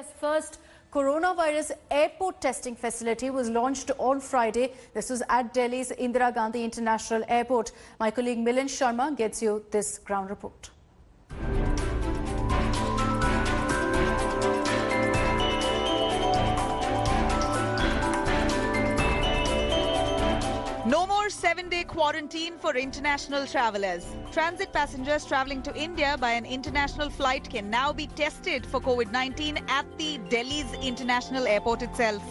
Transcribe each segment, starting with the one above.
India's first coronavirus airport testing facility was launched on Friday. This was at Delhi's Indira Gandhi International Airport. My colleague Milind Sharma gets you this ground report. No more 7-day quarantine for international travelers. Transit passengers traveling to India by an international flight can now be tested for COVID-19 at the Delhi's International Airport itself.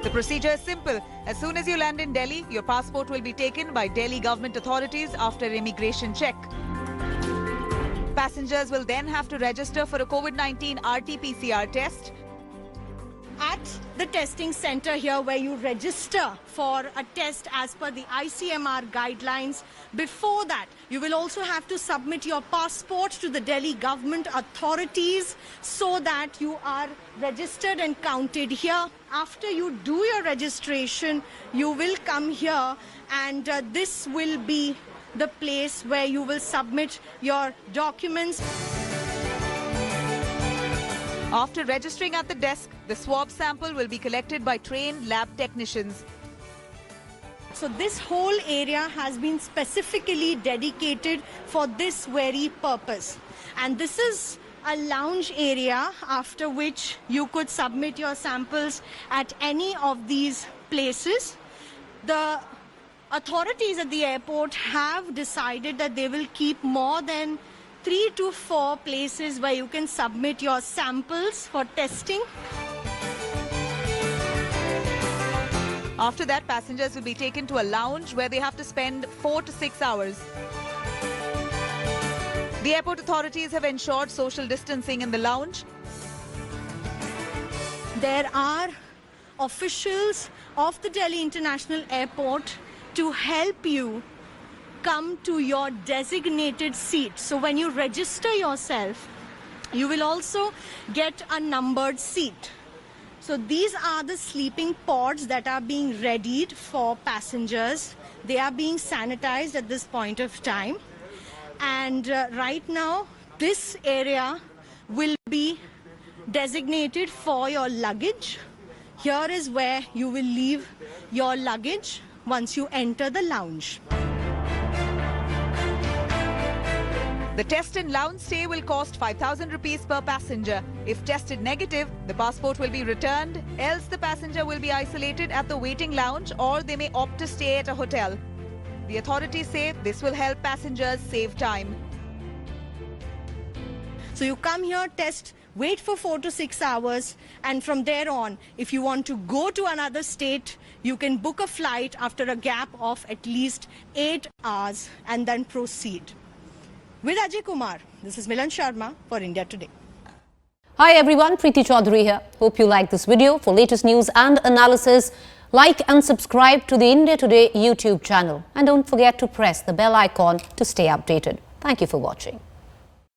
The procedure is simple. As soon as you land in Delhi, your passport will be taken by Delhi government authorities after immigration check. Passengers will then have to register for a COVID-19 RT-PCR test. At the testing center here, where you register for a test as per the ICMR guidelines, before that you will also have to submit your passport to the Delhi government authorities so that you are registered and counted here. After you do your registration, you will come here and this will be the place where you will submit your documents. After registering at the desk, the swab sample will be collected by trained lab technicians. So this whole area has been specifically dedicated for this very purpose. And this is a lounge area after which you could submit your samples at any of these places. The authorities at the airport have decided that they will keep more than 3 to 4 places where you can submit your samples for testing. After that, passengers will be taken to a lounge where they have to spend 4 to 6 hours. The airport authorities have ensured social distancing in the lounge. There are officials of the Delhi International Airport to help you come to your designated seat. So when you register yourself, you will also get a numbered seat. So these are the sleeping pods that are being readied for passengers. They are being sanitized at this point of time. And right now, this area will be designated for your luggage. Here is where you will leave your luggage once you enter the lounge. The test and lounge stay will cost 5,000 rupees per passenger. If tested negative, the passport will be returned, else the passenger will be isolated at the waiting lounge or they may opt to stay at a hotel. The authorities say this will help passengers save time. So you come here, test, wait for 4 to 6 hours, and from there on, if you want to go to another state, you can book a flight after a gap of at least 8 hours and then proceed. With Ajay Kumar, this is Milind Sharma for India Today. Hi everyone, Preeti Chaudhary here. Hope you like this video. For latest news and analysis, like and subscribe to the India Today YouTube channel. And don't forget to press the bell icon to stay updated. Thank you for watching.